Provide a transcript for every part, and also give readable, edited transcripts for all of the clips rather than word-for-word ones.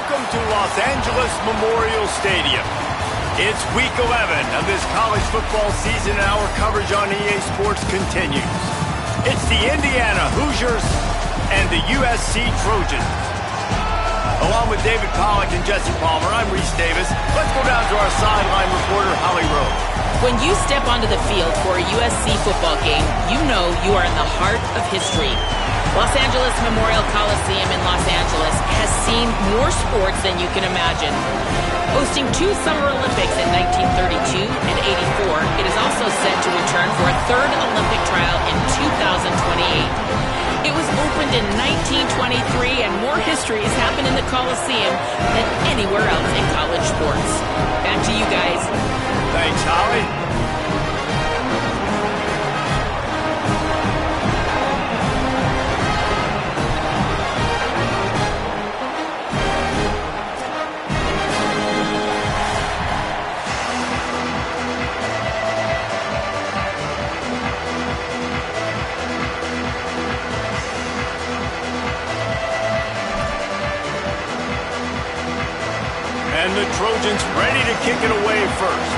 Welcome to Los Angeles Memorial Stadium. It's week 11 of this college football season, and our coverage on EA Sports continues. It's the Indiana Hoosiers and the USC Trojans. Along with David Pollack and Jesse Palmer, I'm Reese Davis. Let's go down to our sideline reporter, Holly Rose. When you step onto the field for a USC football game, you know you are in the heart of history. Los Angeles Memorial Coliseum in Los Angeles has seen more sports than you can imagine. Hosting 2 Summer Olympics in 1932 and 84, it is also set to return for a 3rd Olympic trial in 2028. It was opened in 1923, and more history has happened in the Coliseum than anywhere else in college sports. Back to you guys. Thanks, Holly. And the Trojans ready to kick it away first.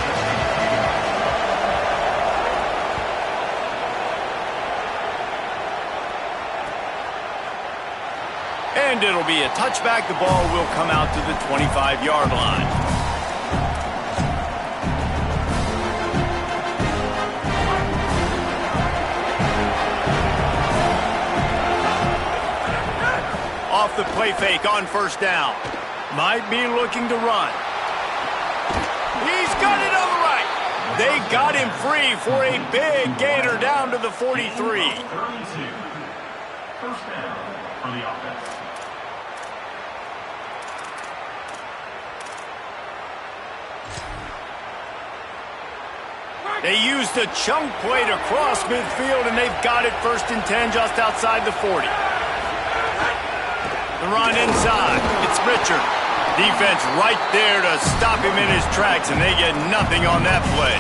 And it'll be a touchback. The ball will come out to the 25-yard line. Off the play fake on first down. Might be looking to run. He's got it on the right. They got him free for a big gainer down to the 43. 32. First down for the offense. They used a chunk play to cross midfield, and they've got it 1st and 10 just outside the 40. The run inside. It's Richard. Defense right there to stop him in his tracks, and they get nothing on that play.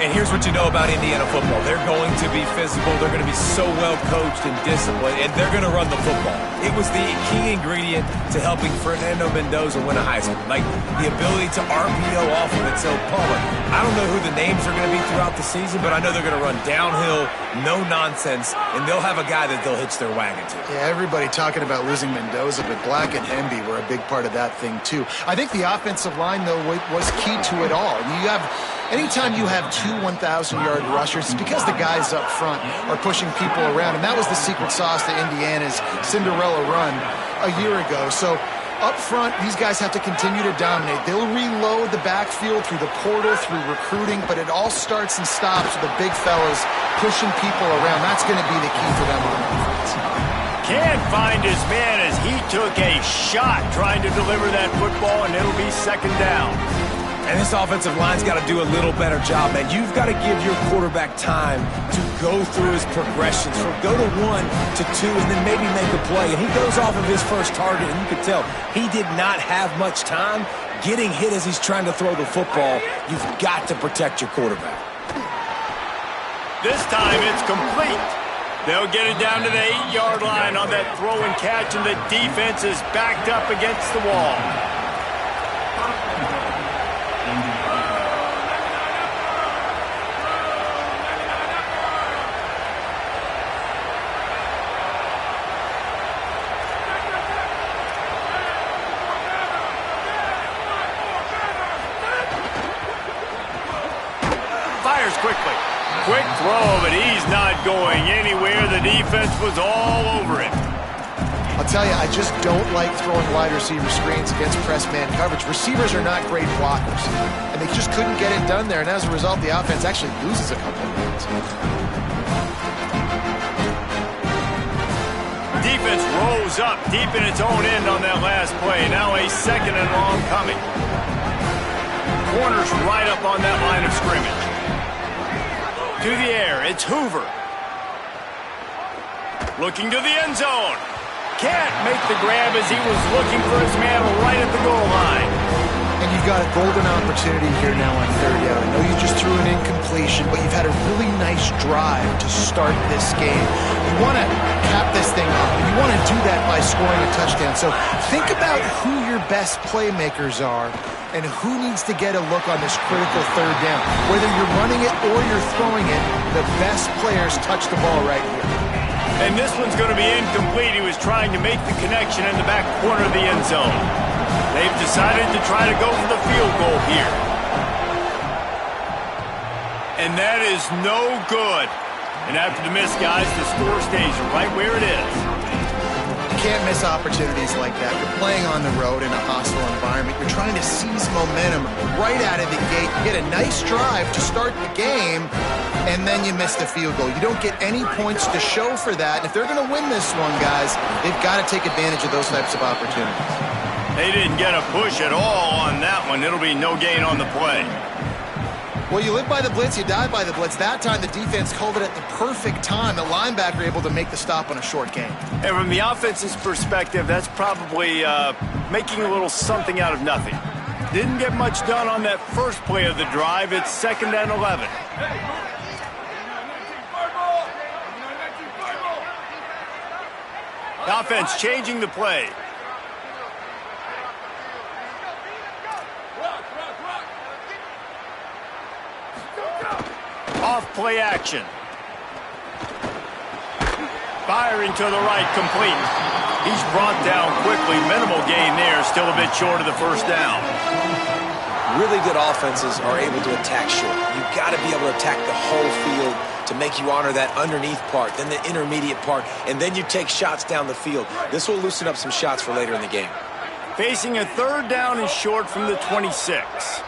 And here's what you know about Indiana football. They're going to be physical. They're going to be so well coached and disciplined, and they're going to run the football. It was the key ingredient to helping Fernando Mendoza win a Heisman. Like the ability to RPO off of it. So, Palmer, I don't know who the names are going to be throughout the season, but I know they're going to run downhill, no nonsense, and they'll have a guy that they'll hitch their wagon to. Yeah, everybody talking about losing Mendoza, but Black and Hemby were a big part of that thing, too. I think the offensive line, though, was key to it all. Anytime you have 2 1,000-yard rushers, it's because the guys up front are pushing people around, and that was the secret sauce to Indiana's Cinderella run a year ago. So up front, these guys have to continue to dominate. They'll reload the backfield through the portal, through recruiting, but it all starts and stops with the big fellas pushing people around. That's going to be the key for them on offense. Can't find his man as he took a shot trying to deliver that football, and it'll be 2nd down. And this offensive line's got to do a little better job, man. You've got to give your quarterback time to go through his progressions, from go to 1 to 2, and then maybe make a play. And he goes off of his first target, and you can tell he did not have much time getting hit as he's trying to throw the football. You've got to protect your quarterback. This time it's complete. They'll get it down to the 8-yard line on that throw and catch, and the defense is backed up against the wall. Fires quickly. Quick throw, but he's not going anywhere. The defense was all over him. I'll tell you, I just don't like throwing wide receiver screens against press man coverage. Receivers are not great blockers, and they just couldn't get it done there, and as a result, the offense actually loses a couple of minutes. Defense rolls up deep in its own end on that last play. Now a 2nd and long coming. Corners right up on that line of scrimmage. To the air, it's Hoover. Looking to the end zone. Can't make the grab as he was looking for his man right at the goal line. And you've got a golden opportunity here now on 3rd down. I know you just threw an incompletion, but you've had a really nice drive to start this game. You want to cap this thing off. You you want to do that by scoring a touchdown. So think about who your best playmakers are and who needs to get a look on this critical third down. Whether you're running it or you're throwing it, the best players touch the ball right here. And this one's going to be incomplete. He was trying to make the connection in the back corner of the end zone. They've decided to try to go for the field goal here. And that is no good. And after the miss, guys, the score stays right where it is. You can't miss opportunities like that. You're playing on the road in a hostile environment. You're trying to seize momentum right out of the gate. You get a nice drive to start the game, and then you miss the field goal. You don't get any points to show for that. And if they're going to win this one, guys, they've got to take advantage of those types of opportunities. They didn't get a push at all on that one. It'll be no gain on the play. Well, you live by the blitz, you die by the blitz. That time, the defense called it at the perfect time. The linebacker able to make the stop on a short gain. And from the offense's perspective, that's probably making a little something out of nothing. Didn't get much done on that first play of the drive. It's 2nd and 11. The offense changing the play. Off play action. Firing to the right, complete. He's brought down quickly. Minimal gain there, still a bit short of the first down. Really good offenses are able to attack short. You've got to be able to attack the whole field to make you honor that underneath part, then the intermediate part, and then you take shots down the field. This will loosen up some shots for later in the game. Facing a 3rd down and short from the 26.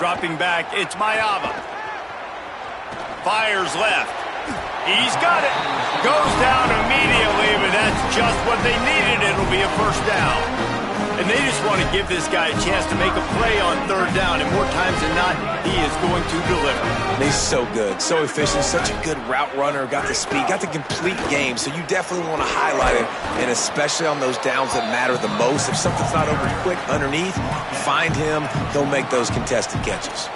Dropping back, it's Mayava. Fires left. He's got it. Goes down immediately, but that's just what they needed. It'll be a first down. And they just want to give this guy a chance to make a play on 3rd down, and more times than not, he is going to deliver. He's so good, so efficient, such a good route runner, got the speed, got the complete game, so you definitely want to highlight it, and especially on those downs that matter the most. If something's not over quick underneath, find him, he'll make those contested catches.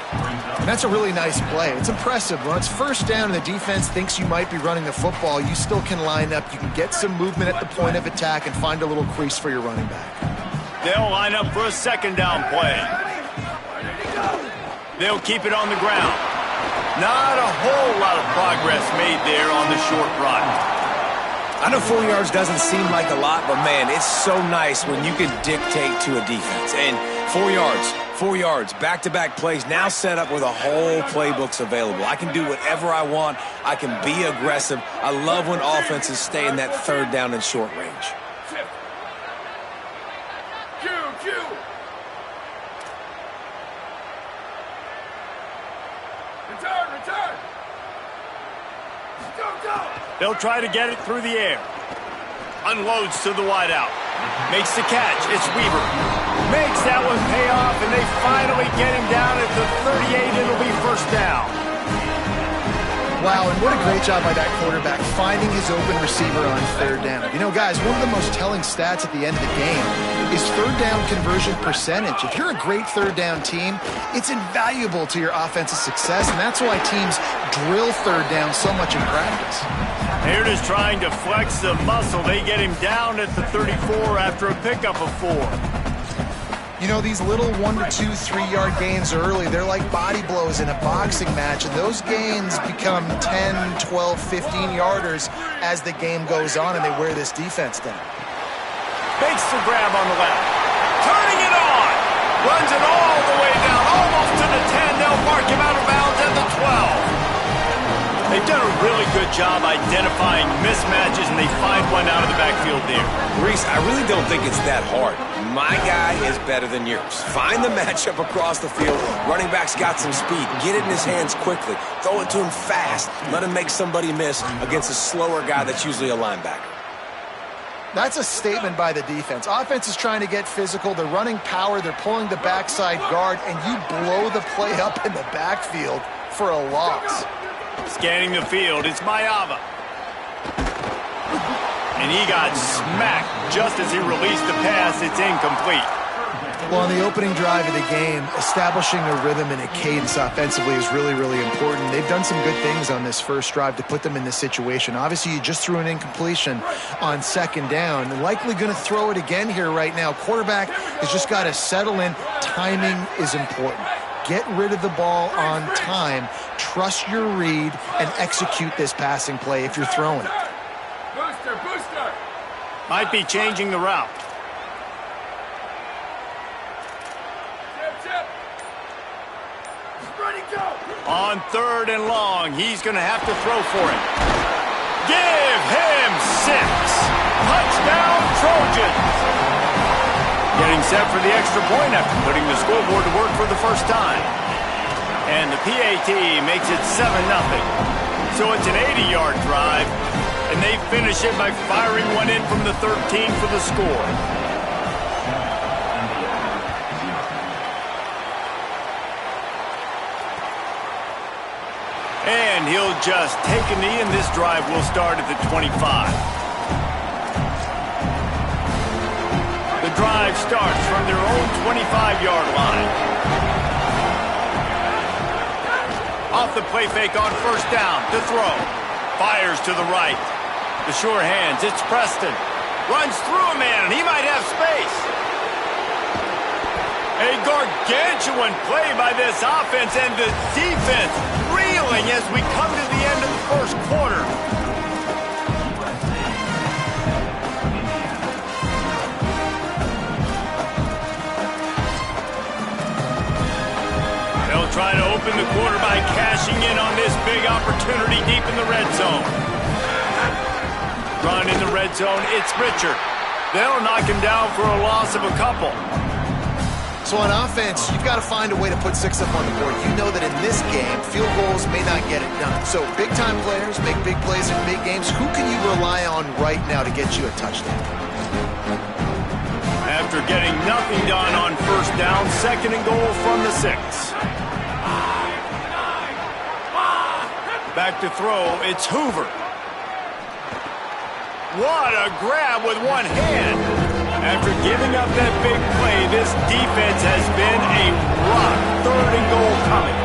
That's a really nice play. It's impressive. When it's 1st down and the defense thinks you might be running the football, you still can line up. You can get some movement at the point of attack and find a little crease for your running back. They'll line up for a 2nd down play. They'll keep it on the ground. Not a whole lot of progress made there on the short run. I know 4 yards doesn't seem like a lot, but man, it's so nice when you can dictate to a defense. And 4 yards, back-to-back plays, now set up where the whole playbook's available. I can do whatever I want. I can be aggressive. I love when offenses stay in that 3rd down and short range. They'll try to get it through the air. Unloads to the wideout. Makes the catch. It's Weaver. Makes that one pay off, and they finally get him down at the 38. It'll be 1st down. Wow, and what a great job by that quarterback finding his open receiver on 3rd down. You know, guys, one of the most telling stats at the end of the game is 3rd down conversion percentage. If you're a great 3rd down team, it's invaluable to your offensive success, and that's why teams drill 3rd down so much in practice. They're just trying to flex the muscle. They get him down at the 34 after a pickup of 4. You know, these little 1 to 2, 3-yard gains early, they're like body blows in a boxing match, and those gains become 10, 12, 15-yarders as the game goes on, and they wear this defense down. Makes the grab on the left. Turning it on. Runs it all the way down, almost to the 10. They'll mark him out of bounds at the 12. They've done a really good job identifying mismatches, and they find one out of the backfield there. Reese, I really don't think it's that hard. My guy is better than yours. Find the matchup across the field. Running back's got some speed. Get it in his hands quickly. Throw it to him fast. Let him make somebody miss against a slower guy that's usually a linebacker. That's a statement by the defense. Offense is trying to get physical. They're running power. They're pulling the backside guard, and you blow the play up in the backfield for a loss. Scanning the field, it's Mayava. And he got smacked just as he released the pass. It's incomplete. Well, on the opening drive of the game, establishing a rhythm and a cadence offensively is really, really important. They've done some good things on this first drive to put them in this situation. Obviously, you just threw an incompletion on second down. Likely going to throw it again here right now. Quarterback has just got to settle in. Timing is important. Get rid of the ball on time. Trust your read and execute this passing play if you're throwing it. Booster. Might be changing the route. On 3rd and long, he's going to have to throw for it. Give him 6. Touchdown, Trojans. Getting set for the extra point after putting the scoreboard to work for the first time. And the PAT makes it 7-0. So it's an 80-yard drive, and they finish it by firing one in from the 13 for the score. And he'll just take a knee, and this drive will start at the 25. The drive starts from their own 25-yard line. Off the play fake on first down to throw. Fires to the right. The sure hands, it's Preston. Runs through a man, and he might have space. A gargantuan play by this offense, and the defense reeling as we come to the end of the first quarter. They'll try to open the quarter by cashing in on this big opportunity deep in the red zone. Run in the red zone, it's Richard. They'll knock him down for a loss of a couple. So on offense, you've got to find a way to put 6 up on the board. You know that in this game, field goals may not get it done. So big-time players make big plays in big games. Who can you rely on right now to get you a touchdown? After getting nothing done on first down, 2nd and goal from the 6. Back to throw, it's Hoover. What a grab with one hand. After giving up that big play, this defense has been a rock. 3rd and goal coming.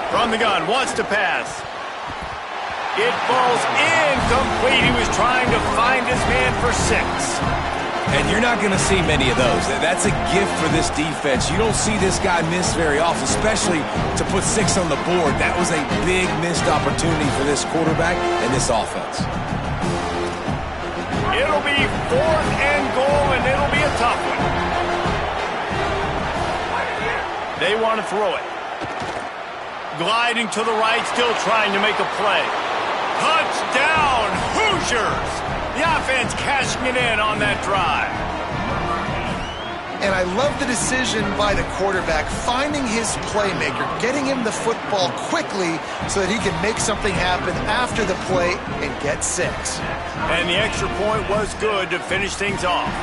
From the gun, wants to pass. It falls incomplete. He was trying to find his man for 6. And you're not going to see many of those. That's a gift for this defense. You don't see this guy miss very often, especially to put 6 on the board. That was a big missed opportunity for this quarterback and this offense. It'll be 4th and goal, and it'll be a tough one. They want to throw it. Gliding to the right, still trying to make a play. Touchdown, Hoosiers! The offense cashing it in on that drive. And I love the decision by the quarterback, finding his playmaker, getting him the football quickly so that he can make something happen after the play and get 6. And the extra point was good to finish things off.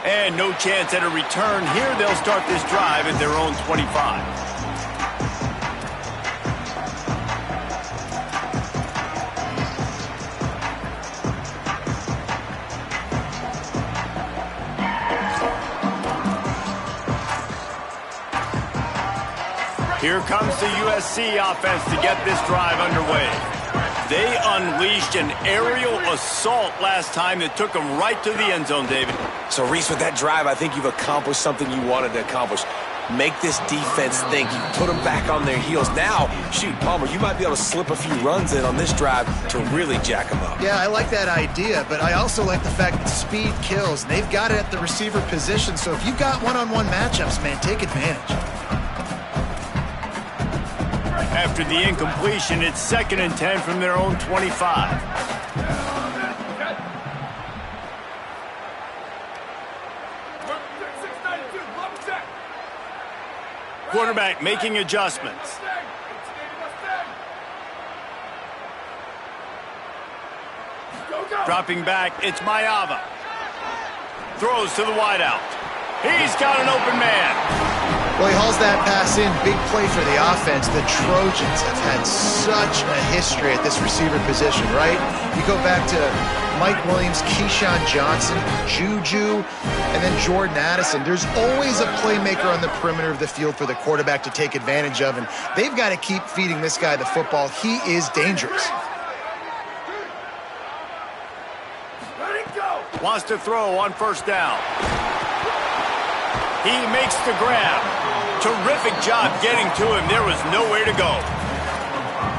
And no chance at a return. Here they'll start this drive at their own 25. Here comes the USC offense to get this drive underway. They unleashed an aerial assault last time that took them right to the end zone, David. So, Reese, with that drive, I think you've accomplished something you wanted to accomplish. Make this defense think. You put them back on their heels. Now, shoot, Palmer, you might be able to slip a few runs in on this drive to really jack them up. Yeah, I like that idea, but I also like the fact that speed kills. And they've got it at the receiver position, so if you've got one-on-one matchups, man, take advantage. After the incompletion, it's 2nd and 10 from their own 25. Quarterback making adjustments. Dropping back, it's Mayava. Throws to the wideout. He's got an open man. Well, he hauls that pass in. Big play for the offense. The Trojans have had such a history at this receiver position, right? You go back to Mike Williams, Keyshawn Johnson, Juju, and then Jordan Addison. There's always a playmaker on the perimeter of the field for the quarterback to take advantage of, and they've got to keep feeding this guy the football. He is dangerous. Wants to throw on first down. He makes the grab. Terrific job getting to him. There was nowhere to go.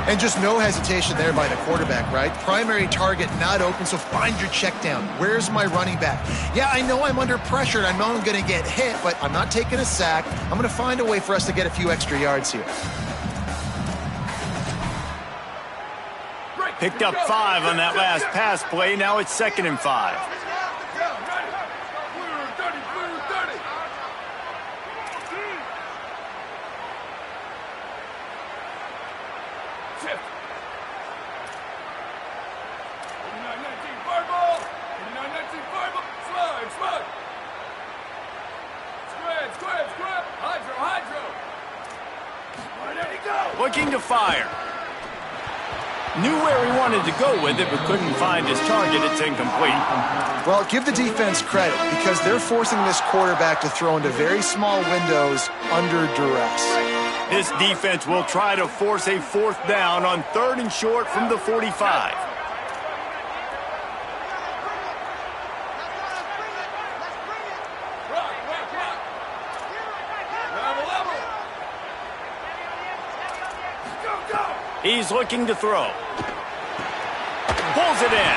And just no hesitation there by the quarterback, right? Primary target not open, so find your check down. Where's my running back? Yeah, I know I'm under pressure, and I know I'm going to get hit, but I'm not taking a sack. I'm going to find a way for us to get a few extra yards here. Picked up 5 on that last pass play. Now it's 2nd and 5. Looking to fire. Knew where he wanted to go with it, but couldn't find his target. It's incomplete. Well, give the defense credit because they're forcing this quarterback to throw into very small windows under duress. This defense will try to force a 4th down on 3rd and short from the 45. He's looking to throw. Pulls it in.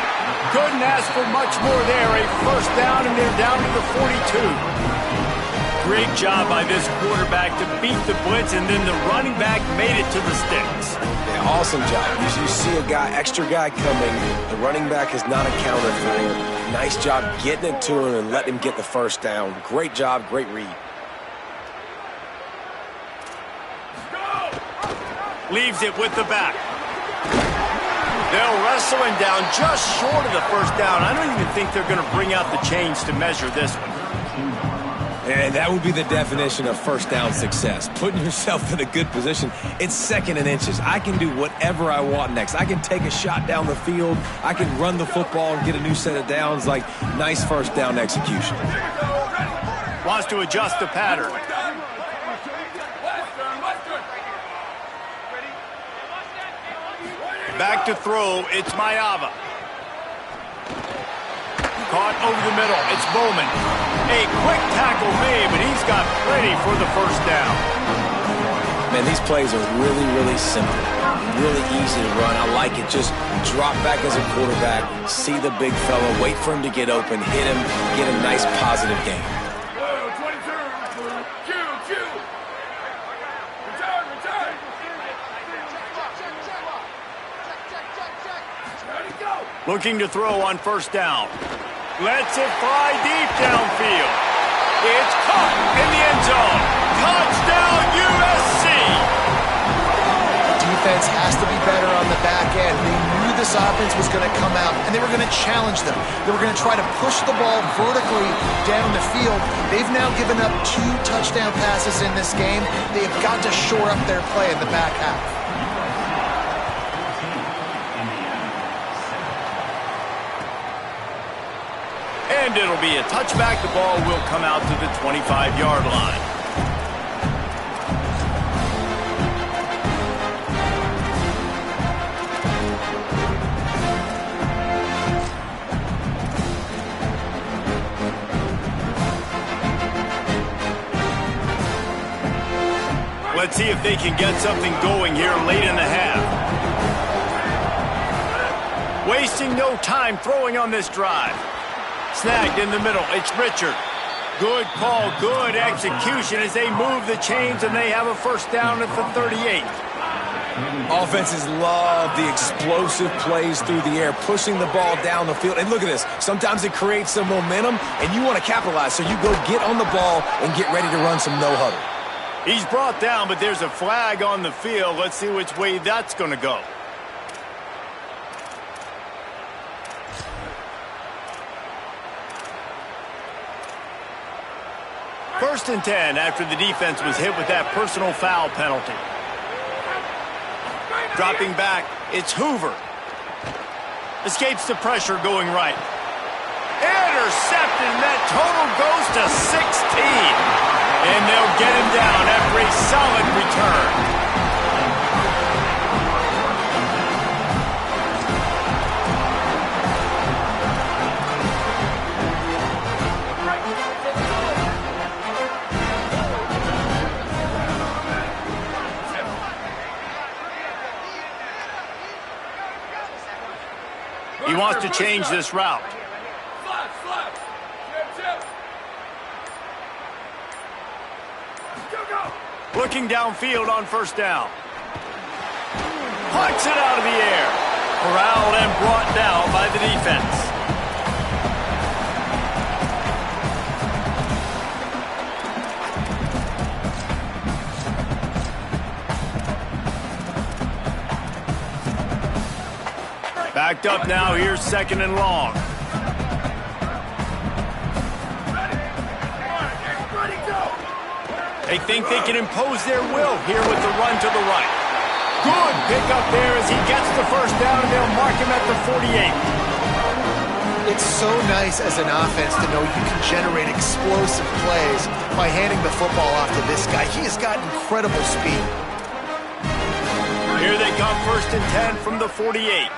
Couldn't ask for much more there. A 1st down, and they're down to the 42. Great job by this quarterback to beat the blitz, and then the running back made it to the sticks. Yeah, awesome job. You see a extra guy coming. The running back is not accounted for. Nice job getting it to him and letting him get the 1st down. Great job, great read. Leaves it with the back. They'll wrestle him down just short of the 1st down. I don't even think they're going to bring out the chains to measure this one. And that would be the definition of 1st down success. Putting yourself in a good position. It's 2nd and inches. I can do whatever I want next. I can take a shot down the field. I can run the football and get a new set of downs. Like, nice 1st down execution. Wants to adjust the pattern. Back to throw, it's Mayava. Caught over the middle, it's Bowman. A quick tackle made, but he's got plenty for the 1st down. Man, these plays are really, really simple. Really easy to run. I like it. Just drop back as a quarterback, see the big fella, wait for him to get open, hit him, get a nice positive game. Looking to throw on 1st down. Lets it fly deep downfield. It's caught in the end zone. Touchdown, USC! Defense has to be better on the back end. They knew this offense was going to come out, and they were going to challenge them. They were going to try to push the ball vertically down the field. They've now given up 2 touchdown passes in this game. They have got to shore up their play in the back half. And it'll be a touchback. The ball will come out to the 25-yard line. Let's see if they can get something going here late in the half. Wasting no time throwing on this drive. Snagged in the middle, it's Richard. Good call, good execution as they move the chains and they have a 1st down at the 38. Offenses love the explosive plays through the air, pushing the ball down the field. And look at this. Sometimes it creates some momentum, and you want to capitalize. So you go get on the ball and get ready to run some no-huddle. He's brought down, but there's a flag on the field. Let's see which way that's going to go. First and 10 after the defense was hit with that personal foul penalty. Dropping back, it's Hoover. Escapes the pressure going right. Intercepted, and that total goes to 16. And they'll get him down after a solid return. He wants to change this route. Looking downfield on first down. Hucks it out of the air. Corralled and brought down by the defense. Backed up now, here's second and long. They think they can impose their will here with the run to the right. Good pick up there as he gets the first down, and they'll mark him at the 48. It's so nice as an offense to know you can generate explosive plays by handing the football off to this guy. He has got incredible speed. Here they come, first and 10 from the 48.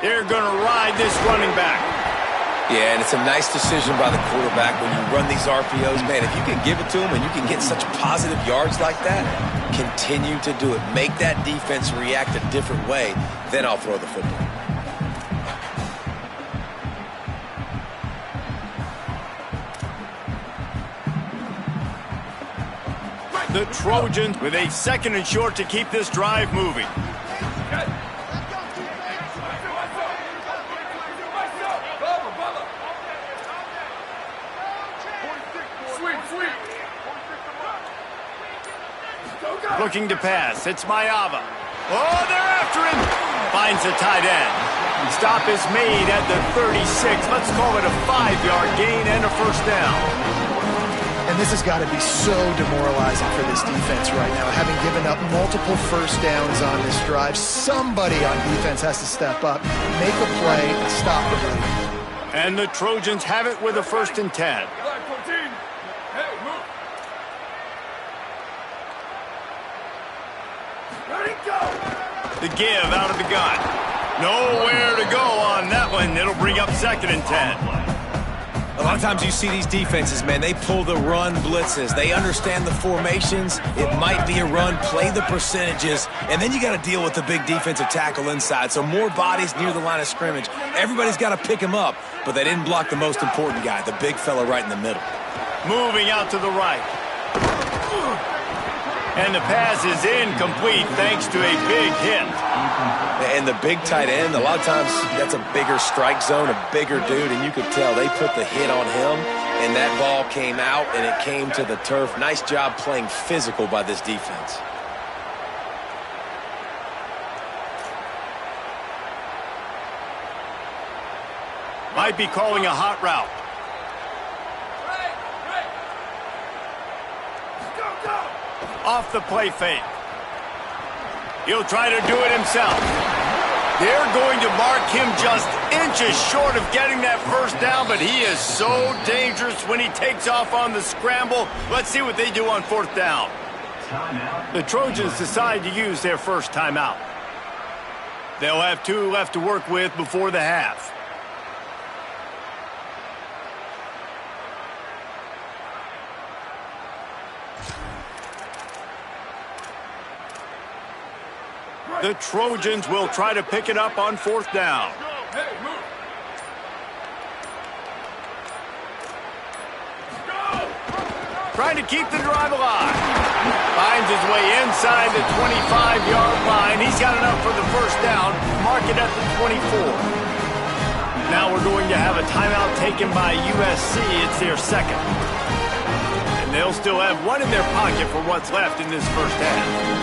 They're going to ride this running back. Yeah, and it's a nice decision by the quarterback when you run these RPOs. Man, if you can give it to him and you can get such positive yards like that, continue to do it. Make that defense react a different way, then I'll throw the football. The Trojans with a second and short to keep this drive moving. Looking to pass. It's Mayava. Oh, they're after him. Finds a tight end. Stop is made at the 36. Let's call it a 5-yard gain and a first down. And this has got to be so demoralizing for this defense right now. Having given up multiple first downs on this drive, somebody on defense has to step up, make a play, and stop the bleeding. And the Trojans have it with a first and 10. The give out of the gun. Nowhere to go on that one. It'll bring up second and 10. A lot of times you see these defenses, man, they pull the run blitzes. They understand the formations. It might be a run, play the percentages, and then you got to deal with the big defensive tackle inside. So more bodies near the line of scrimmage. Everybody's got to pick him up, but they didn't block the most important guy, the big fella right in the middle. Moving out to the right. And the pass is incomplete thanks to a big hit. And the big tight end, a lot of times that's a bigger strike zone, a bigger dude, and you could tell they put the hit on him, and that ball came out, and it came to the turf. Nice job playing physical by this defense. Might be calling a hot route. Off the play fake. He'll try to do it himself. They're going to mark him just inches short of getting that first down, but he is so dangerous when he takes off on the scramble. Let's see what they do on fourth down. The Trojans decide to use their first timeout. They'll have 2 left to work with before the half. The Trojans will try to pick it up on fourth down. Trying to keep the drive alive. Finds his way inside the 25-yard line. He's got enough for the first down. Mark it at the 24. Now we're going to have a timeout taken by USC. It's their second. And they'll still have one in their pocket for what's left in this first half.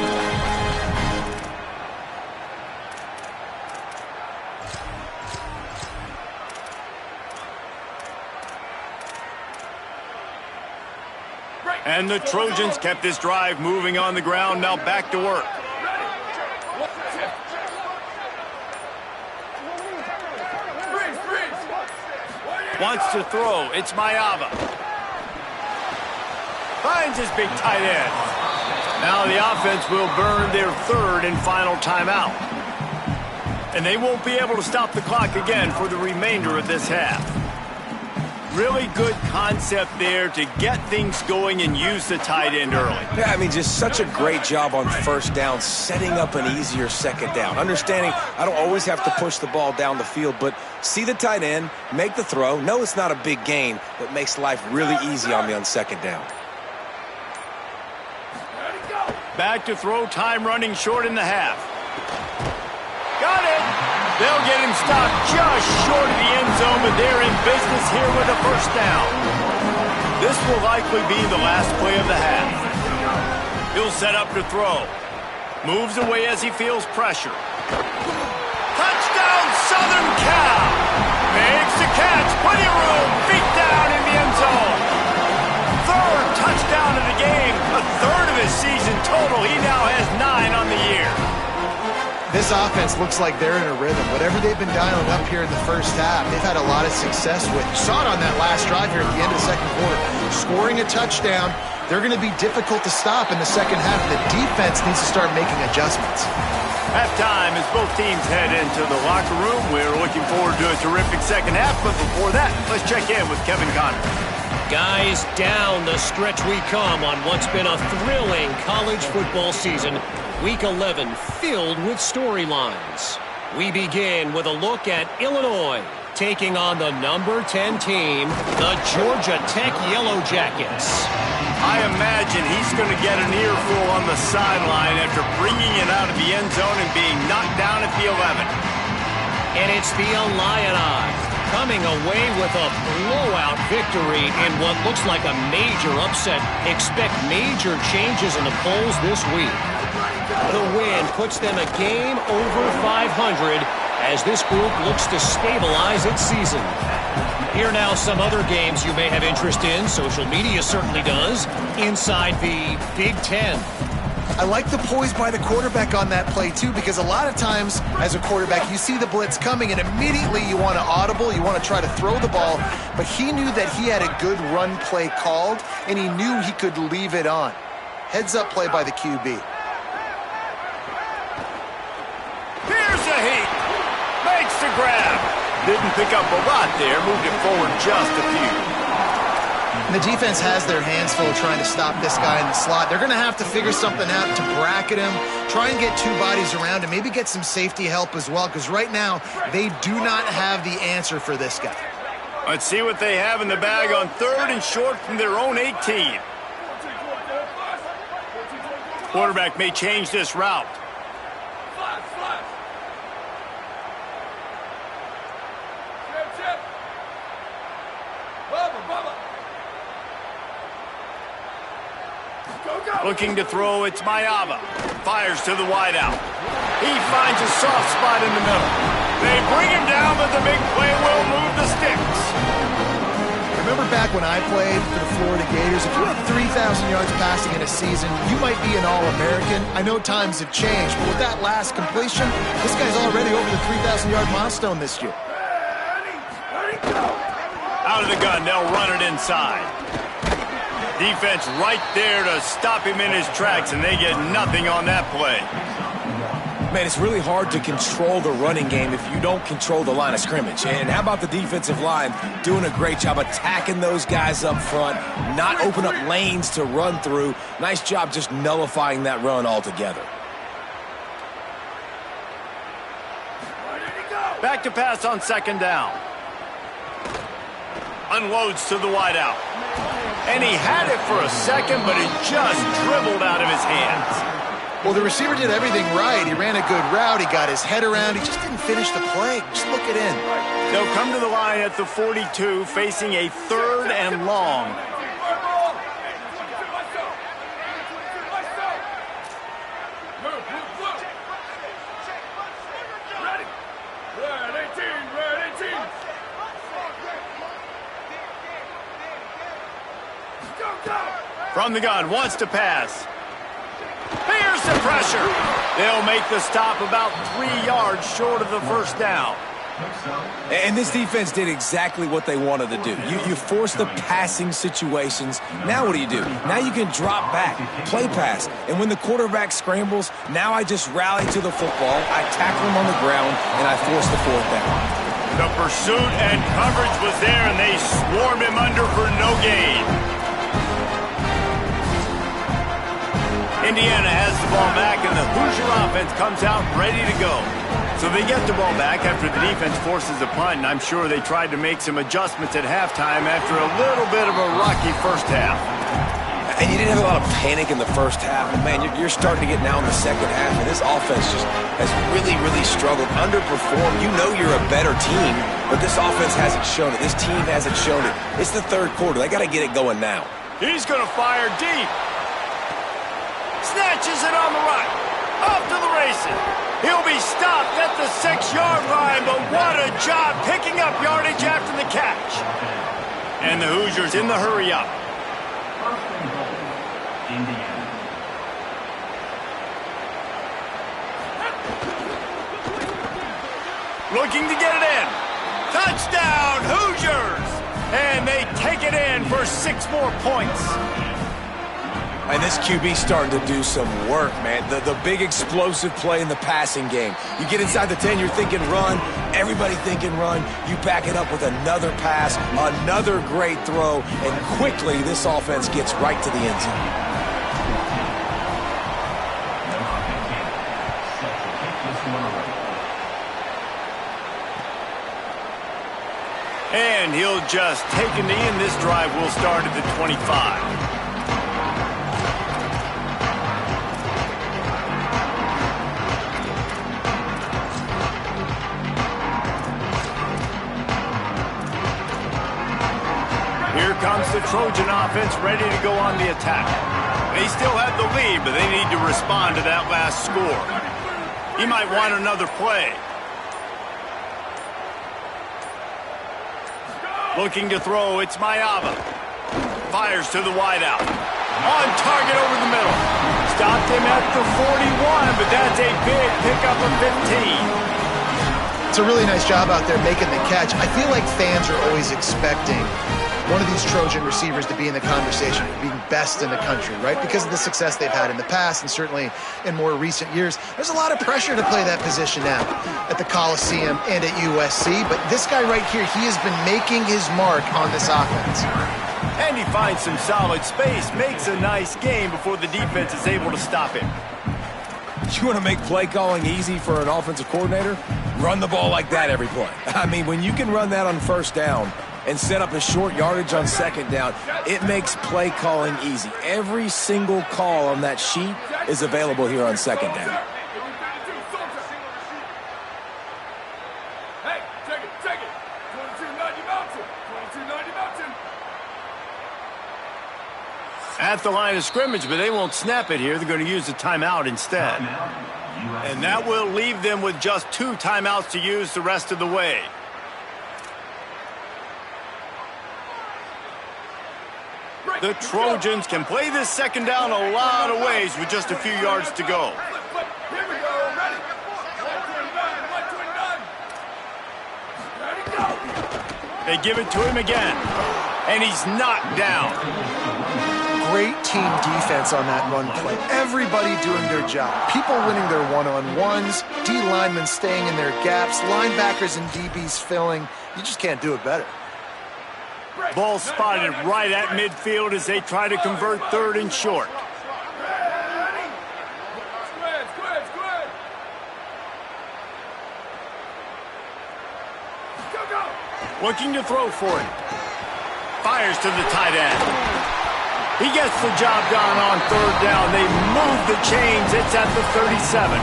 And the Trojans kept this drive moving on the ground. Now back to work. Wants to throw. It's Mayava. Finds his big tight end. Now the offense will burn their third and final timeout. And they won't be able to stop the clock again for the remainder of this half. Really good concept there to get things going and use the tight end early. Yeah, I mean, just such a great job on first down, setting up an easier second down. Understanding I don't always have to push the ball down the field, but see the tight end, make the throw. No, it's not a big gain, but makes life really easy on me on second down. Back to throw, time running short in the half. Got it! They'll get him stopped just short of the end zone, but they're in business here with a first down. This will likely be the last play of the half. He'll set up to throw. Moves away as he feels pressure. Touchdown, Southern Cal! Makes the catch, plenty of room, feet down in the end zone. Third touchdown of the game, a third of his season total. He now has 9 on the year. This offense looks like they're in a rhythm. Whatever they've been dialing up here in the first half, they've had a lot of success with. You saw it on that last drive here at the end of the second quarter. Scoring a touchdown, they're going to be difficult to stop in the second half. The defense needs to start making adjustments. Halftime as both teams head into the locker room. We're looking forward to a terrific second half, but before that, let's check in with Kevin Conner. Guys, down the stretch we come on what's been a thrilling college football season. Week 11 filled with storylines. We begin with a look at Illinois taking on the number 10 team, the Georgia Tech Yellow Jackets. I imagine he's going to get an earful on the sideline after bringing it out of the end zone and being knocked down at the 11. And it's the Illini coming away with a blowout victory in what looks like a major upset. Expect major changes in the polls this week. The win puts them a game over 500 as this group looks to stabilize its season. Here now some other games you may have interest in. Social media certainly does. Inside the Big Ten. I like the poise by the quarterback on that play, too, because a lot of times as a quarterback, you see the blitz coming, and immediately you want to audible, you want to try to throw the ball, but he knew that he had a good run play called, and he knew he could leave it on. Heads-up play by the QB. Here's a heat. Makes the grab. Didn't pick up a lot there, moved it forward just a few. And the defense has their hands full trying to stop this guy in the slot. They're going to have to figure something out to bracket him, try and get two bodies around him, maybe get some safety help as well, because right now they do not have the answer for this guy. Let's see what they have in the bag on third and short from their own 18. Quarterback may change this route. Looking to throw, it's Mayava. Fires to the wideout. He finds a soft spot in the middle. They bring him down, but the big play will move the sticks. Remember back when I played for the Florida Gators, if you had 3,000 yards passing in a season, you might be an All-American. I know times have changed, but with that last completion, this guy's already over the 3,000-yard milestone this year. Out of the gun, they'll run it inside. Defense right there to stop him in his tracks, and they get nothing on that play. Man, it's really hard to control the running game if you don't control the line of scrimmage. And how about the defensive line doing a great job attacking those guys up front, not open up lanes to run through. Nice job just nullifying that run altogether. Back to pass on second down. Unloads to the wideout. And he had it for a second, but it just dribbled out of his hands. Well, the receiver did everything right. He ran a good route. He got his head around. He just didn't finish the play. Just look it in. They'll come to the line at the 42, facing a third and long. From the gun, wants to pass. Here's the pressure. They'll make the stop about 3 yards short of the first down. And this defense did exactly what they wanted to do. You force the passing situations. Now what do? Now you can drop back, play pass. And when the quarterback scrambles, now I just rally to the football, I tackle him on the ground, and I force the fourth down. The pursuit and coverage was there, and they swarmed him under for no gain. Indiana has the ball back, and the Hoosier offense comes out ready to go. So they get the ball back after the defense forces a punt, and I'm sure they tried to make some adjustments at halftime after a little bit of a rocky first half. And you didn't have a lot of panic in the first half, but man, you're starting to get now in the second half, and this offense just has really, really struggled, underperformed. You know you're a better team, but this offense hasn't shown it. This team hasn't shown it. It's the third quarter. They got to get it going now. He's going to fire deep. Snatches it on the right. Off to the races. He'll be stopped at the 6-yard line, but what a job picking up yardage after the catch. And the Hoosiers in the hurry-up. Looking to get it in. Touchdown, Hoosiers! And they take it in for 6 more points. And this QB's starting to do some work, man. The big explosive play in the passing game. You get inside the 10, you're thinking run. Everybody thinking run. You back it up with another pass, another great throw, and quickly this offense gets right to the end zone. And he'll just take a knee, and this drive will start at the 25. Here comes the Trojan offense ready to go on the attack. They still have the lead, but they need to respond to that last score. He might want another play. Looking to throw, it's Mayava. Fires to the wideout. On target over the middle. Stopped him at the 41, but that's a big pickup of 15. It's a really nice job out there making the catch. I feel like fans are always expecting one of these Trojan receivers to be in the conversation for being best in the country, right? Because of the success they've had in the past and certainly in more recent years. There's a lot of pressure to play that position now at the Coliseum and at USC. But this guy right here, he has been making his mark on this offense. And he finds some solid space, makes a nice game before the defense is able to stop him. You want to make play calling easy for an offensive coordinator? Run the ball like that every play. I mean, when you can run that on first down and set up a short yardage on second down, it makes play calling easy. Every single call on that sheet is available here on second down. Hey, take it. 2290 Mountain. 2290 Mountain. At the line of scrimmage, but they won't snap it here. They're going to use the timeout instead. And that will leave them with just 2 timeouts to use the rest of the way. The Trojans can play this second down a lot of ways with just a few yards to go. Here we go. Ready. 129. 129. Ready, go. They give it to him again. And he's knocked down. Great team defense on that run play. Everybody doing their job. People winning their one-on-ones, D linemen staying in their gaps, linebackers and DBs filling. You just can't do it better. Ball spotted right at midfield as they try to convert 3rd and short. Looking to throw for it. Fires to the tight end. He gets the job done on 3rd down. They move the chains. It's at the 37.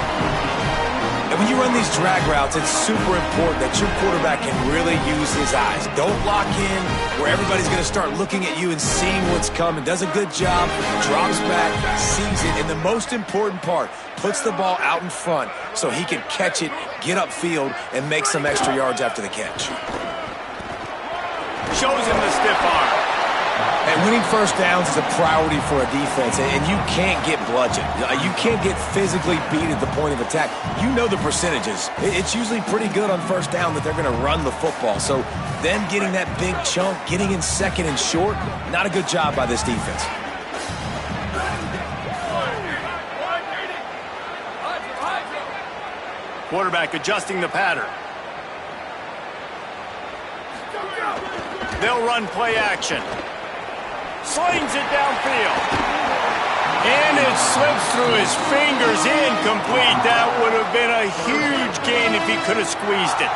And when you run these drag routes, it's super important that your quarterback can really use his eyes. Don't lock in where everybody's going to start looking at you and seeing what's coming. Does a good job, drops back, sees it, and the most important part, puts the ball out in front so he can catch it, get upfield, and make some extra yards after the catch. Shows him the stiff arm. And winning first downs is a priority for a defense, and you can't get bludgeoned. You can't get physically beat at the point of attack. You know the percentages. It's usually pretty good on first down that they're going to run the football. So them getting that big chunk, getting in second and short, not a good job by this defense. Quarterback adjusting the pattern. They'll run play action. Slings it downfield. And it slips through his fingers, incomplete. That would have been a huge gain if he could have squeezed it.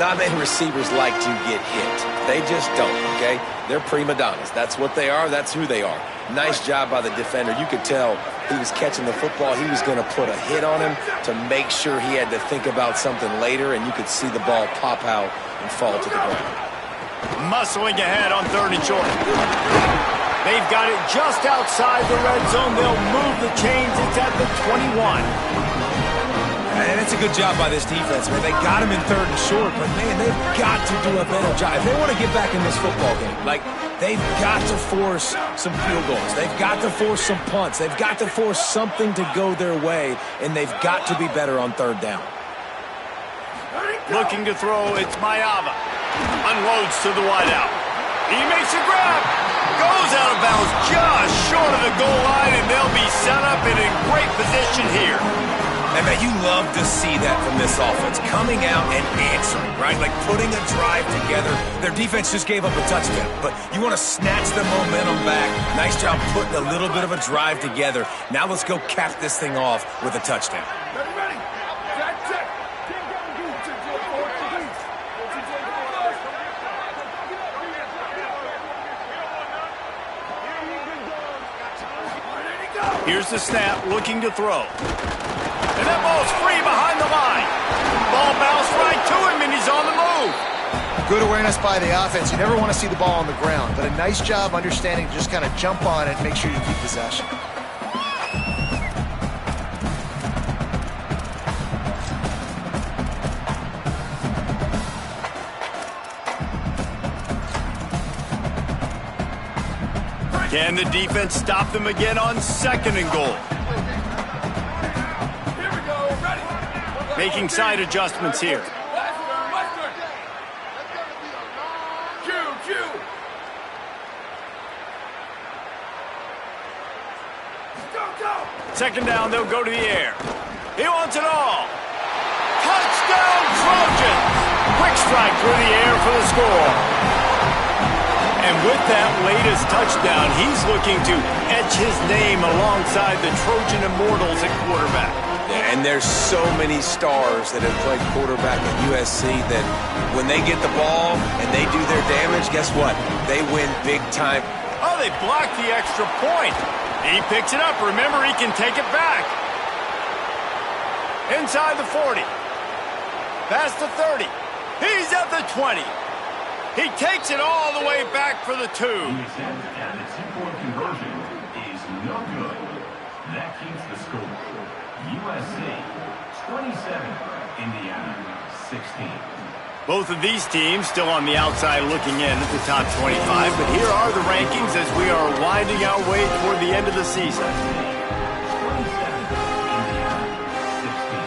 Not many receivers like to get hit. They just don't, okay? They're prima donnas. That's what they are. That's who they are. Nice job by the defender. You could tell he was catching the football. He was going to put a hit on him to make sure he had to think about something later, and you could see the ball pop out and fall to the ground. Muscling ahead on 3rd and short. They've got it just outside the red zone. They'll move the chains. It's at the 21. And it's a good job by this defense, man. They got him in 3rd and short, but, man, they've got to do a better job. If they want to get back in this football game, like, they've got to force some field goals. They've got to force some punts. They've got to force something to go their way, and they've got to be better on 3rd down. Looking to throw, it's Mayava. Unloads to the wideout. He makes a grab. Goes out of bounds just short of the goal line, and they'll be set up and in great position here. And, man, you love to see that from this offense. Coming out and answering, right? Like putting a drive together. Their defense just gave up a touchdown, but you want to snatch the momentum back. Nice job putting a little bit of a drive together. Now let's go cap this thing off with a touchdown. Ready. Check. Here's the snap, looking to throw. And that ball's free behind the line. Ball bounced right to him, and he's on the move. Good awareness by the offense. You never want to see the ball on the ground, but a nice job understanding to just kind of jump on it and make sure you keep possession. Can the defense stop them again on 2nd and goal? Here we go. Ready. Making side adjustments here. Western. Q. 2nd down, they'll go to the air. He wants it all. Touchdown, Trojans! Quick strike through the air for the score. And with that latest touchdown, he's looking to etch his name alongside the Trojan Immortals at quarterback. Yeah, and there's so many stars that have played quarterback at USC that when they get the ball and they do their damage, guess what? They win big time. Oh, they blocked the extra point. He picks it up. Remember, he can take it back. Inside the 40. Past the 30. He's at the 20. He takes it all the way back for the 2. The attempt at the 2-point conversion is no good. That keeps the score. USC 27, Indiana 16. Both of these teams still on the outside looking in at the top 25, but here are the rankings as we are winding our way toward the end of the season. 27, Indiana 16.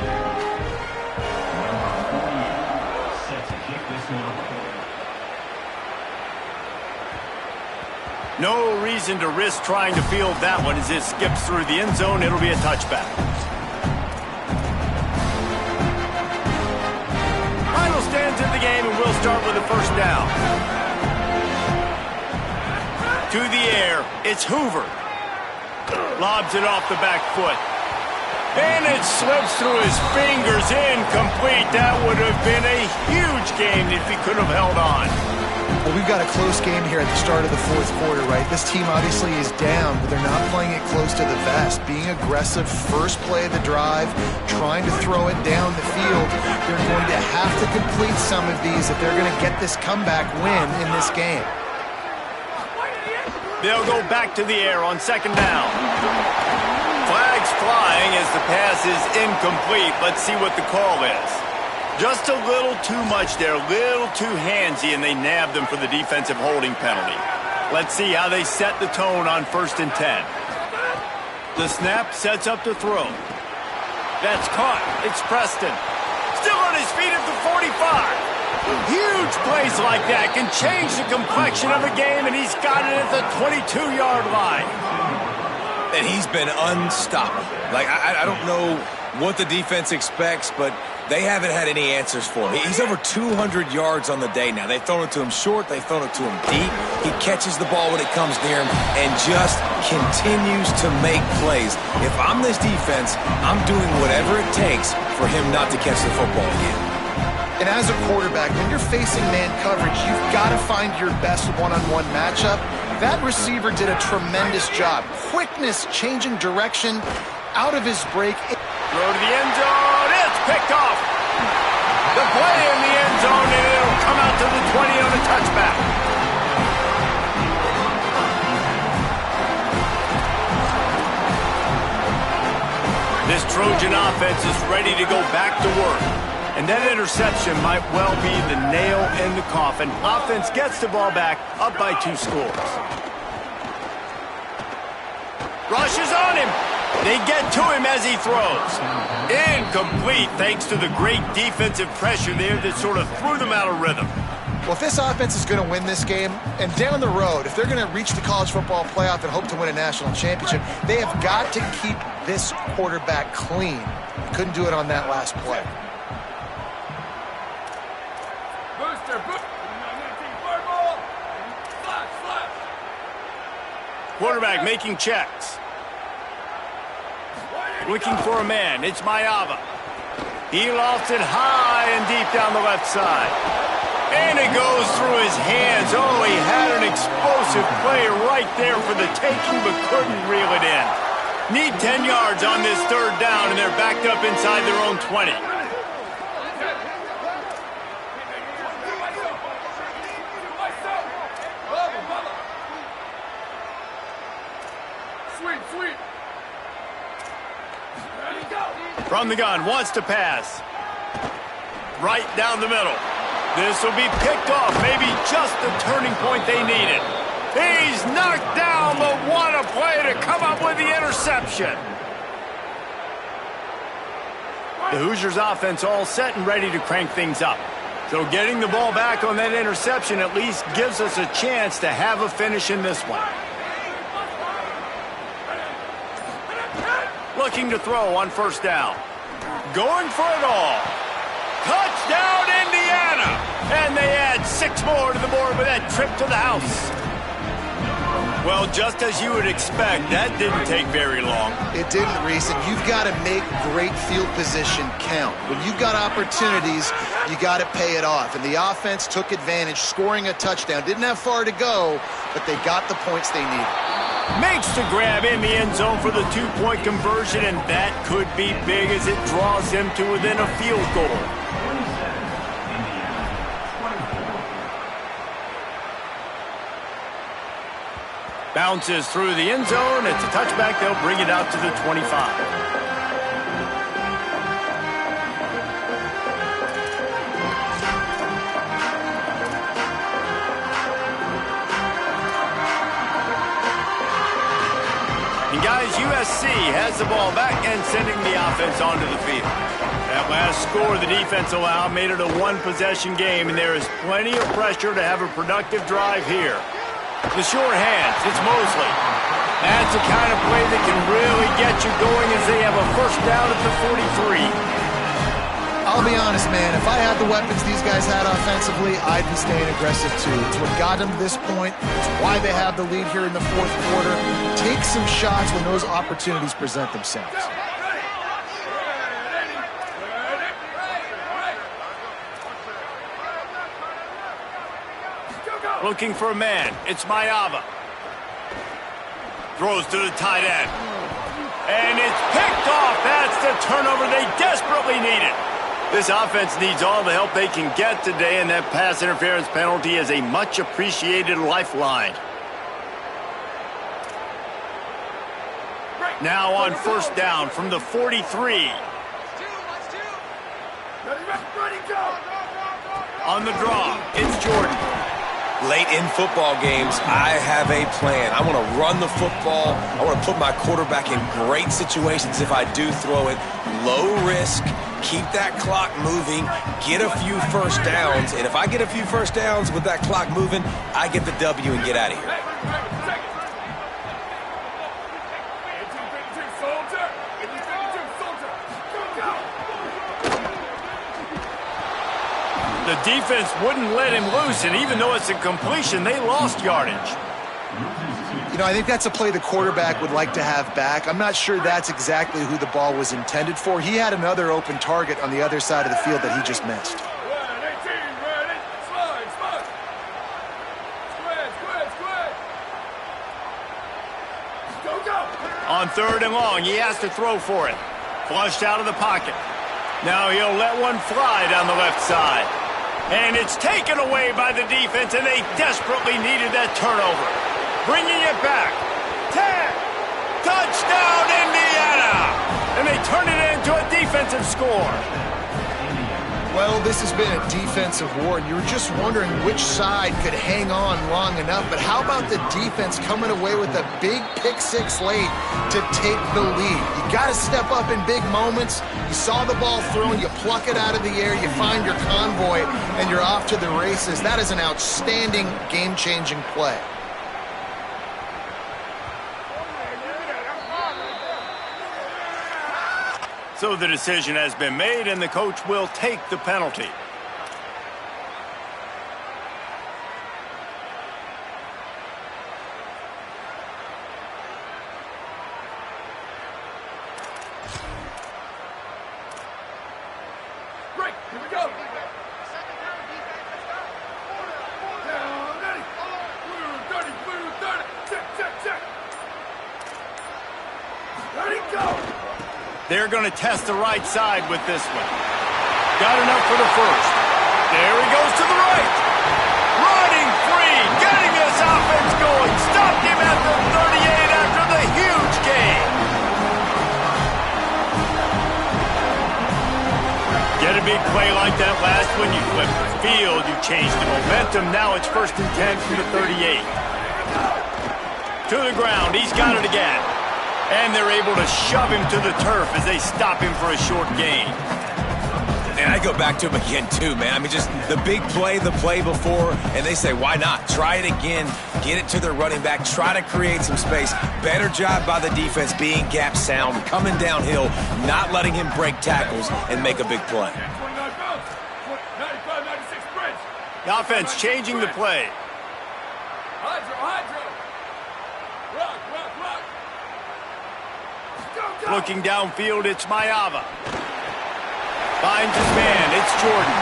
Number 48 set to kick this one away. No reason to risk trying to field that one as it skips through the end zone. It'll be a touchback. Final stands in the game, and we'll start with a 1st down. To the air, it's Hoover. Lobs it off the back foot. And it slips through his fingers, incomplete. That would have been a huge game if he could have held on. Well, we've got a close game here at the start of the 4th quarter, right? This team obviously is down, but they're not playing it close to the vest. Being aggressive, first play of the drive, trying to throw it down the field. They're going to have to complete some of these if they're going to get this comeback win in this game. They'll go back to the air on 2nd down. Flags flying as the pass is incomplete. Let's see what the call is. Just a little too much there, a little too handsy, and they nabbed them for the defensive holding penalty. Let's see how they set the tone on 1st and 10. The snap sets up to throw. That's caught. It's Preston. Still on his feet at the 45. Huge plays like that can change the complexion of a game, and he's got it at the 22-yard line. And he's been unstoppable. Like, I don't know what the defense expects, but they haven't had any answers for him. He's over 200 yards on the day now. They've thrown it to him short. They've thrown it to him deep. He catches the ball when it comes near him and just continues to make plays. If I'm this defense, I'm doing whatever it takes for him not to catch the football again. And as a quarterback, when you're facing man coverage, you've got to find your best one-on-one matchup. That receiver did a tremendous job. Quickness, changing direction, out of his break. Throw to the end zone. It's picked off. The play in the end zone, and it'll come out to the 20 on a touchback. This Trojan offense is ready to go back to work. And that interception might well be the nail in the coffin. Offense gets the ball back, up by 2 scores. Rushes on him. They get to him as he throws. Incomplete thanks to the great defensive pressure there that sort of threw them out of rhythm. Well, if this offense is going to win this game, and down the road, if they're going to reach the college football playoff and hope to win a national championship, they have got to keep this quarterback clean. Couldn't do it on that last play. Quarterback making checks. Looking for a man. It's Mayava. He lofts it high and deep down the left side. And it goes through his hands. Oh, he had an explosive play right there for the taking, but couldn't reel it in. Need 10 yards on this 3rd down, and they're backed up inside their own 20. From the gun, wants to pass. Right down the middle. This will be picked off. Maybe just the turning point they needed. He's knocked down, but what a play to come up with the interception. The Hoosiers offense all set and ready to crank things up. So getting the ball back on that interception at least gives us a chance to have a finish in this one. Looking to throw on 1st down. Going for it all. Touchdown, Indiana! And they add 6 more to the board with that trip to the house. Well, just as you would expect, that didn't take very long. It didn't, Reese, and you've got to make great field position count. When you've got opportunities, you got to pay it off. And the offense took advantage, scoring a touchdown. Didn't have far to go, but they got the points they needed. Makes the grab in the end zone for the 2-point conversion, and that could be big as it draws them to within a field goal. Bounces through the end zone. It's a touchback. They'll bring it out to the 25. Guys, USC has the ball back and sending the offense onto the field. That last score the defense allowed made it a 1-possession game, and there is plenty of pressure to have a productive drive here. The short hands, it's Mosley. That's the kind of play that can really get you going as they have a 1st down at the 43. I'll be honest, man. If I had the weapons these guys had offensively, I'd be staying aggressive too. It's what got them to this point. It's why they have the lead here in the 4th quarter. Take some shots when those opportunities present themselves. Looking for a man. It's Mayava. Throws to the tight end. And it's picked off. That's the turnover they desperately needed. This offense needs all the help they can get today, and that pass interference penalty is a much-appreciated lifeline. Now on 1st down from the 43. On the draw, it's Jordan. Late in football games, I have a plan. I want to run the football. I want to put my quarterback in great situations if I do throw it. Low risk, keep that clock moving, get a few first downs. And if I get a few first downs with that clock moving, I get the W and get out of here. The defense wouldn't let him loose, and even though it's a completion, they lost yardage. You know, I think that's a play the quarterback would like to have back. I'm not sure that's exactly who the ball was intended for. He had another open target on the other side of the field that he just missed. On 3rd and long, he has to throw for it. Flushed out of the pocket. Now he'll let one fly down the left side. And it's taken away by the defense, and they desperately needed that turnover. Bringing it back. 10. Touchdown, Indiana! And they turn it into a defensive score. Well, this has been a defensive war, and you were just wondering which side could hang on long enough. But how about the defense coming away with a big pick-6 late to take the lead? You got to step up in big moments. You saw the ball thrown, you pluck it out of the air, you find your convoy, and you're off to the races. That is an outstanding game-changing play. So the decision has been made, and the coach will take the penalty. Break. Here we go. Blue 30. Check. Ready, go. They're going to test the right side with this one. Got enough for the first. There he goes to the right. Running free. Getting this offense going. Stopped him at the 38 after the huge gain. Get a big play like that last one. You flip the field. You change the momentum. Now it's 1st and 10 from the 38. To the ground. He's got it again. And they're able to shove him to the turf as they stop him for a short gain. And I go back to him again, too, man. I mean, just the big play, the play before, and they say, why not? Try it again, get it to their running back, try to create some space. Better job by the defense being gap sound, coming downhill, not letting him break tackles and make a big play. 29 pounds. 95, 96 bridge. The offense changing the play. Hydro. Rock. Go. Looking downfield, it's Mayava. Finds his man, it's Jordan.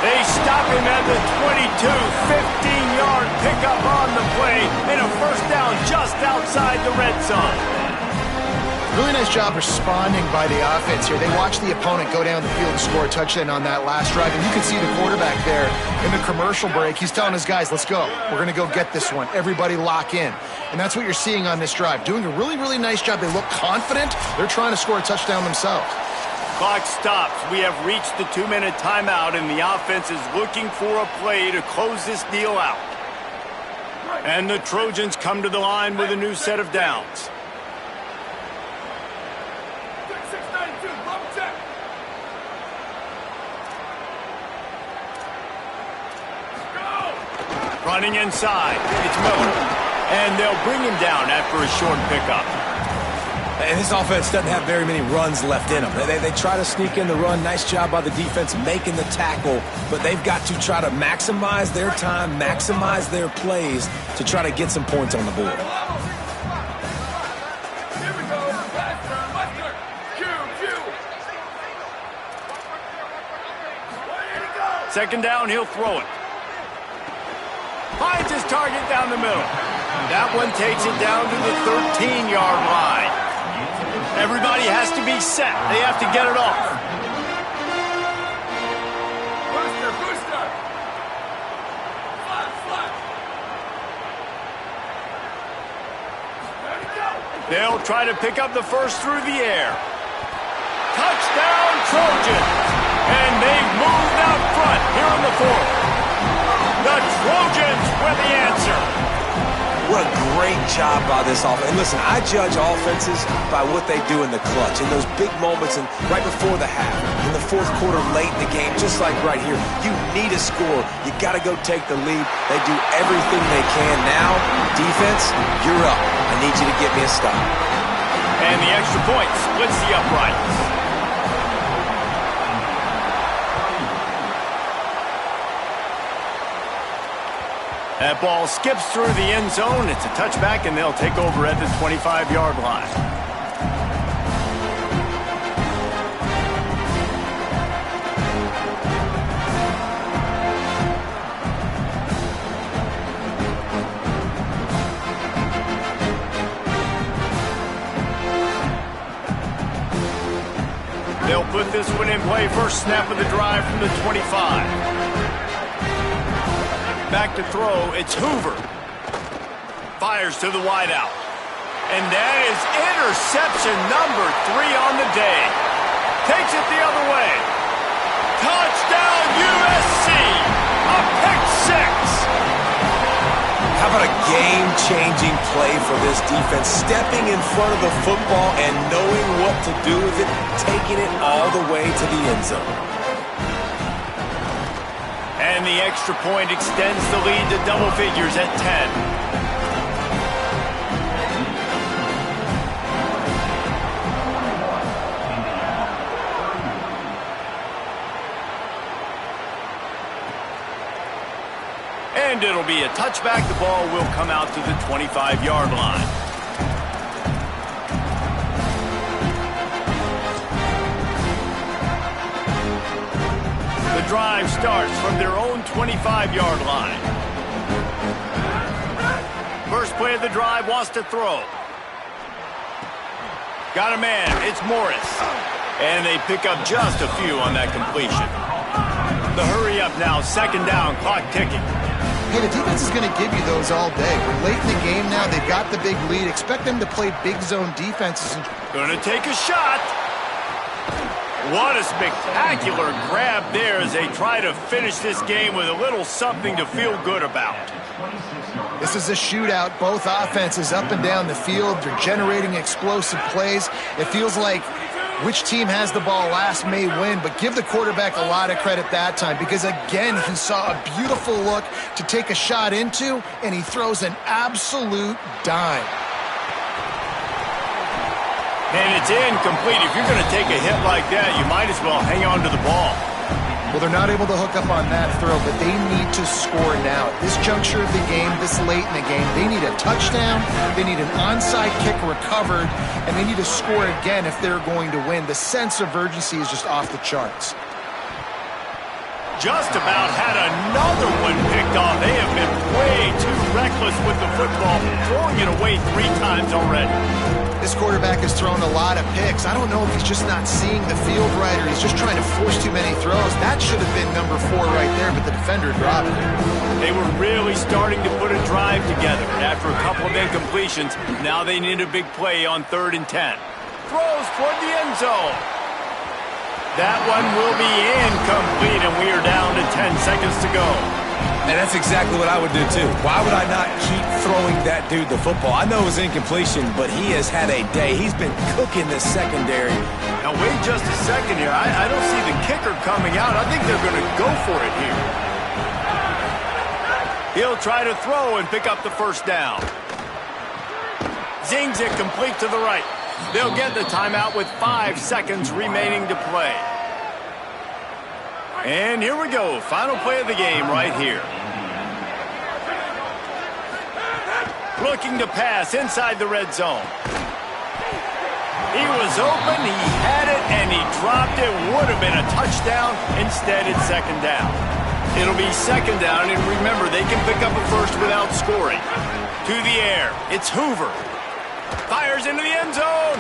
They stop him at the 22, 15-yard pickup on the play, and a first down just outside the red zone. Really nice job responding by the offense here. They watched the opponent go down the field and score a touchdown on that last drive, and you can see the quarterback there in the commercial break. He's telling his guys, let's go. We're going to go get this one. Everybody lock in. And that's what you're seeing on this drive. Doing a really, really nice job. They look confident. They're trying to score a touchdown themselves. Clock stops. We have reached the 2-minute timeout, and the offense is looking for a play to close this deal out. And the Trojans come to the line with a new set of downs. 692, bump check. Go. Running inside, it's Miller. And they'll bring him down after a short pickup. And this offense doesn't have very many runs left in them. They try to sneak in the run. Nice job by the defense making the tackle. But they've got to try to maximize their time, maximize their plays to try to get some points on the board. Here we go. Mustard. Q. Way to go. Second down, he'll throw it. Finds his target down the middle. That one takes it down to the 13-yard line. Everybody has to be set. They have to get it off. Booster. Flat. Ready to go. They'll try to pick up the first through the air. Touchdown, Trojans! And they've moved out front here in the fourth. The Trojans with the answer. What a great job by this offense. And listen, I judge offenses by what they do in the clutch, in those big moments and right before the half, in the fourth quarter, late in the game, just like right here. You need a score. You got to go take the lead. They do everything they can. Now, defense, you're up. I need you to get me a stop. And the extra point splits the uprights. That ball skips through the end zone. It's a touchback, and they'll take over at the 25-yard line. They'll put this one in play. First snap of the drive from the 25. Back to throw, it's Hoover. Fires to the wideout. And that is interception number 3 on the day. Takes it the other way. Touchdown USC! A pick 6! How about a game-changing play for this defense? Stepping in front of the football and knowing what to do with it, taking it all the way to the end zone. And the extra point extends the lead to double figures at 10. And it'll be a touchback. The ball will come out to the 25-yard line. The drive starts from their own 25-yard line. First play of the drive, wants to throw. Got a man, it's Morris. And they pick up just a few on that completion. The hurry up now, second down, clock ticking. Hey, the defense is going to give you those all day. We're late in the game now. They've got the big lead. Expect them to play big zone defenses. Going to take a shot. What a spectacular grab there as they try to finish this game with a little something to feel good about. This is a shootout. Both offenses up and down the field. They're generating explosive plays. It feels like which team has the ball last may win, but give the quarterback a lot of credit that time because, again, he saw a beautiful look to take a shot into, and he throws an absolute dime. And it's incomplete. If you're going to take a hit like that, you might as well hang on to the ball. Well, they're not able to hook up on that throw, but they need to score now. At this juncture of the game, this late in the game, they need a touchdown, they need an onside kick recovered, and they need to score again if they're going to win. The sense of urgency is just off the charts. Just about had another one picked off. They have been way too reckless with the football, throwing it away 3 times already. This quarterback has thrown a lot of picks. I don't know if he's just not seeing the field right or he's just trying to force too many throws. That should have been number 4 right there, but the defender dropped it. They were really starting to put a drive together. After a couple of incompletions, now they need a big play on 3rd and 10. Throws toward the end zone. That one will be incomplete, and we are down to 10 seconds to go. And that's exactly what I would do, too. Why would I not keep throwing that dude the football? I know it was incompletion, but he has had a day. He's been cooking this secondary. Now, wait just a second here. I don't see the kicker coming out. I think they're going to go for it here. He'll try to throw and pick up the first down. Zings it complete to the right. They'll get the timeout with 5 seconds remaining to play. And here we go. Final play of the game right here. Looking to pass inside the red zone. He was open, he had it, and he dropped it. Would have been a touchdown. Instead, it's second down. It'll be second down, and remember, they can pick up a first without scoring. To the air, it's Hoover. Fires into the end zone.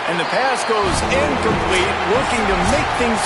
And the pass goes incomplete, looking to make things